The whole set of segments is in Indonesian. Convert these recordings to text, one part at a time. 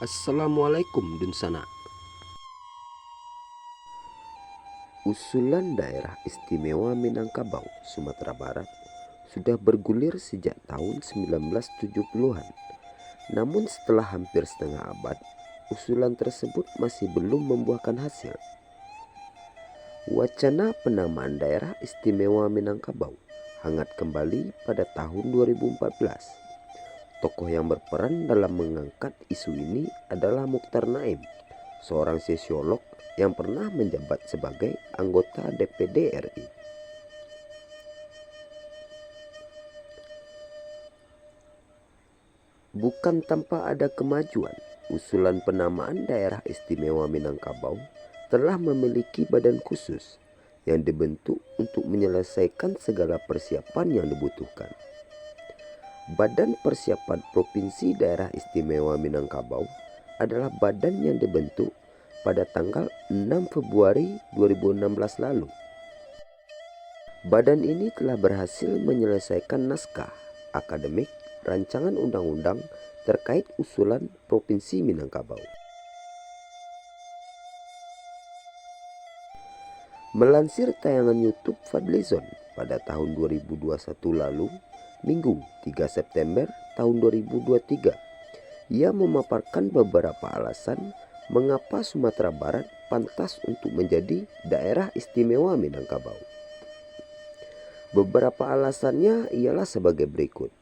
Assalamualaikum Dunsana. Usulan daerah istimewa Minangkabau, Sumatera Barat sudah bergulir sejak tahun 1970-an. Namun setelah hampir setengah abad, usulan tersebut masih belum membuahkan hasil. Wacana penamaan daerah istimewa Minangkabau hangat kembali pada tahun 2014. Tokoh yang berperan dalam mengangkat isu ini adalah Muchtar Naim, seorang sosiolog yang pernah menjabat sebagai anggota DPD RI. Bukan tanpa ada kemajuan, usulan penamaan daerah istimewa Minangkabau telah memiliki badan khusus yang dibentuk untuk menyelesaikan segala persiapan yang dibutuhkan. Badan Persiapan Provinsi Daerah Istimewa Minangkabau adalah badan yang dibentuk pada tanggal 6 Februari 2016 lalu. Badan ini telah berhasil menyelesaikan naskah akademik rancangan undang-undang terkait usulan Provinsi Minangkabau. Melansir tayangan YouTube Fadlizon pada tahun 2021 lalu, Minggu 3 September tahun 2023, ia memaparkan beberapa alasan mengapa Sumatera Barat pantas untuk menjadi daerah istimewa Minangkabau. Beberapa alasannya ialah sebagai berikut.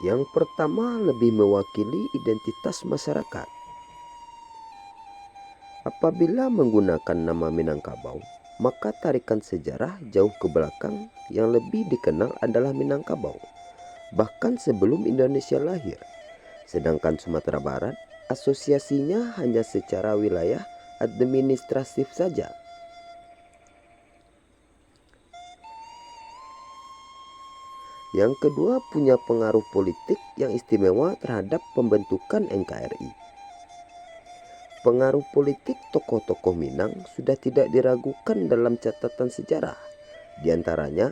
Yang pertama, lebih mewakili identitas masyarakat. Apabila menggunakan nama Minangkabau, maka tarikan sejarah jauh ke belakang yang lebih dikenal adalah Minangkabau, bahkan sebelum Indonesia lahir. Sedangkan Sumatera Barat, asosiasinya hanya secara wilayah administratif saja. Yang kedua, punya pengaruh politik yang istimewa terhadap pembentukan NKRI. Pengaruh politik tokoh-tokoh Minang sudah tidak diragukan dalam catatan sejarah. Di antaranya,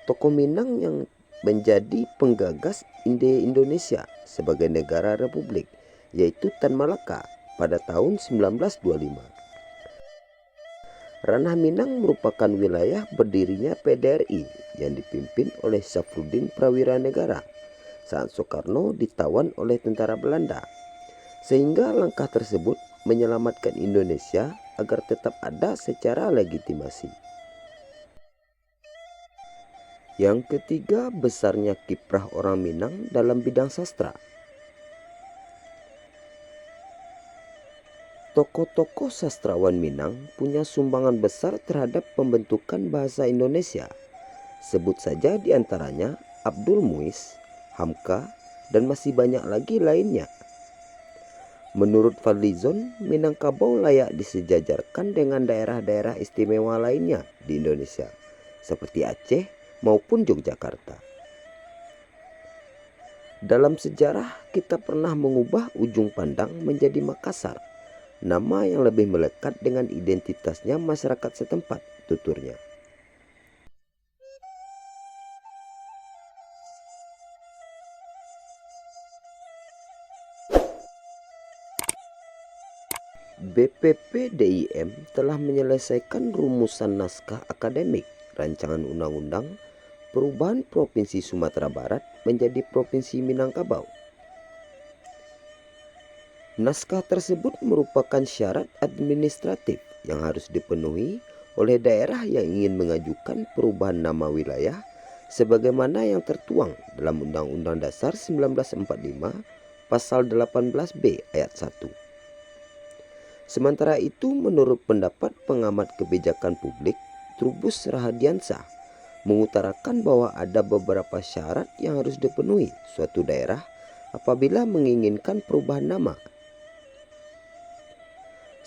tokoh Minang yang menjadi penggagas Indonesia sebagai negara republik, yaitu Tan Malaka pada tahun 1925. Ranah Minang merupakan wilayah berdirinya PDRI yang dipimpin oleh Syafruddin Prawira Negara saat Soekarno ditawan oleh tentara Belanda. Sehingga langkah tersebut menyelamatkan Indonesia agar tetap ada secara legitimasi. Yang ketiga, besarnya kiprah orang Minang dalam bidang sastra. Tokoh-tokoh sastrawan Minang punya sumbangan besar terhadap pembentukan bahasa Indonesia. Sebut saja di antaranya Abdul Muiz, Hamka, dan masih banyak lagi lainnya. Menurut Fadlizon, Minangkabau layak disejajarkan dengan daerah-daerah istimewa lainnya di Indonesia, seperti Aceh maupun Yogyakarta. Dalam sejarah, kita pernah mengubah ujung pandang menjadi Makassar, nama yang lebih melekat dengan identitasnya masyarakat setempat, tuturnya. BPP DIM telah menyelesaikan rumusan naskah akademik rancangan undang-undang perubahan Provinsi Sumatera Barat menjadi Provinsi Minangkabau. Naskah tersebut merupakan syarat administratif yang harus dipenuhi oleh daerah yang ingin mengajukan perubahan nama wilayah sebagaimana yang tertuang dalam Undang-Undang Dasar 1945 Pasal 18B ayat 1. Sementara itu, menurut pendapat pengamat kebijakan publik Trubus Rahadiansah, mengutarakan bahwa ada beberapa syarat yang harus dipenuhi suatu daerah apabila menginginkan perubahan nama.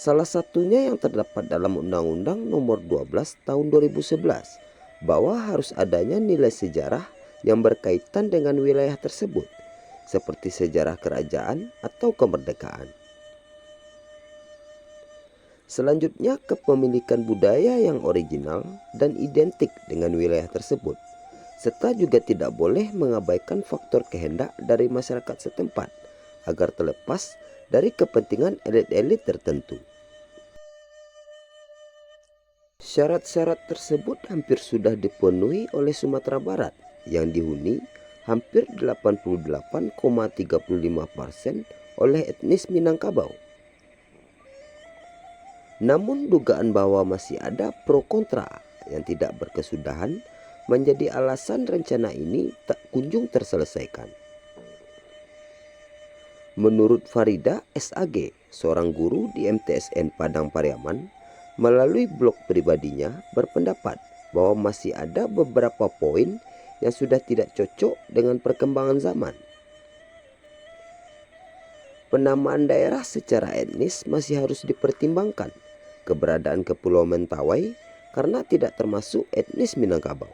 Salah satunya yang terdapat dalam Undang-Undang Nomor 12 Tahun 2011, bahwa harus adanya nilai sejarah yang berkaitan dengan wilayah tersebut, seperti sejarah kerajaan atau kemerdekaan. Selanjutnya, kepemilikan budaya yang original dan identik dengan wilayah tersebut, serta juga tidak boleh mengabaikan faktor kehendak dari masyarakat setempat agar terlepas dari kepentingan elit-elit tertentu. Syarat-syarat tersebut hampir sudah dipenuhi oleh Sumatera Barat yang dihuni hampir 88,35% oleh etnis Minangkabau. Namun dugaan bahwa masih ada pro kontra yang tidak berkesudahan menjadi alasan rencana ini tak kunjung terselesaikan. Menurut Farida SAG, seorang guru di MTSN Padang Pariaman, melalui blog pribadinya berpendapat bahwa masih ada beberapa poin yang sudah tidak cocok dengan perkembangan zaman. Penamaan daerah secara etnis masih harus dipertimbangkan. Keberadaan Kepulauan Mentawai karena tidak termasuk etnis Minangkabau.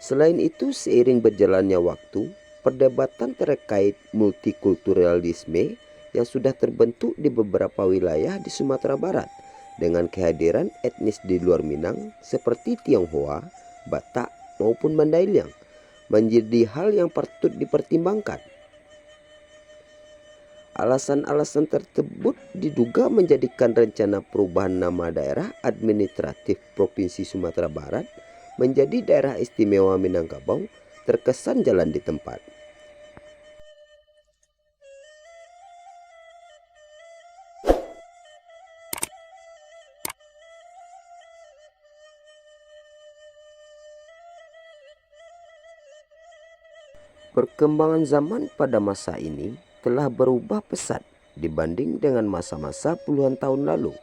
Selain itu, seiring berjalannya waktu, perdebatan terkait multikulturalisme yang sudah terbentuk di beberapa wilayah di Sumatera Barat dengan kehadiran etnis di luar Minang seperti Tionghoa, Batak maupun Mandailing menjadi hal yang patut dipertimbangkan. Alasan-alasan tersebut diduga menjadikan rencana perubahan nama daerah administratif Provinsi Sumatera Barat menjadi Daerah Istimewa Minangkabau terkesan jalan di tempat. Perkembangan zaman pada masa ini telah berubah pesat dibanding dengan masa-masa puluhan tahun lalu.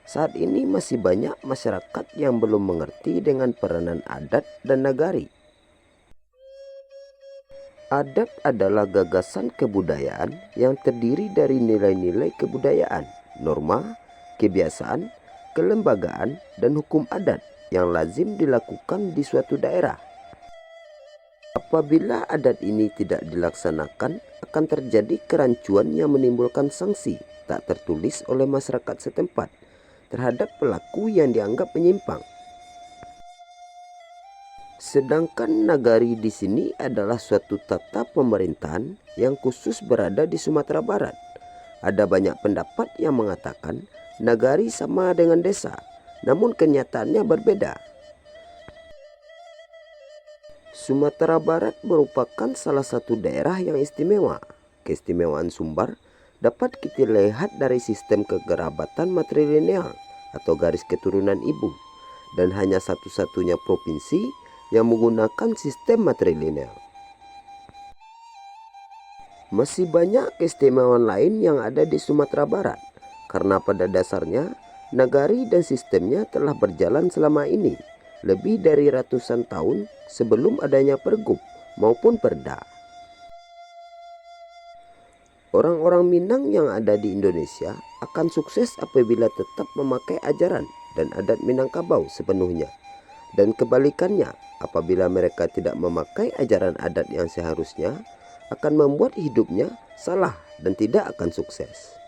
Saat ini masih banyak masyarakat yang belum mengerti dengan peranan adat dan nagari. Adat adalah gagasan kebudayaan yang terdiri dari nilai-nilai kebudayaan, norma, kebiasaan, kelembagaan, dan hukum adat yang lazim dilakukan di suatu daerah. Apabila adat ini tidak dilaksanakan, akan terjadi kerancuan yang menimbulkan sanksi tak tertulis oleh masyarakat setempat terhadap pelaku yang dianggap menyimpang. Sedangkan nagari di sini adalah suatu tata pemerintahan yang khusus berada di Sumatera Barat. Ada banyak pendapat yang mengatakan nagari sama dengan desa, namun kenyataannya berbeda. Sumatera Barat merupakan salah satu daerah yang istimewa. Keistimewaan Sumbar dapat kita lihat dari sistem kekerabatan matrilineal atau garis keturunan ibu, dan hanya satu-satunya provinsi yang menggunakan sistem matrilineal. Masih banyak keistimewaan lain yang ada di Sumatera Barat, karena pada dasarnya nagari dan sistemnya telah berjalan selama ini lebih dari ratusan tahun sebelum adanya pergub maupun perda. Orang-orang Minang yang ada di Indonesia akan sukses apabila tetap memakai ajaran dan adat Minangkabau sepenuhnya. Dan kebalikannya, apabila mereka tidak memakai ajaran adat yang seharusnya, akan membuat hidupnya salah dan tidak akan sukses.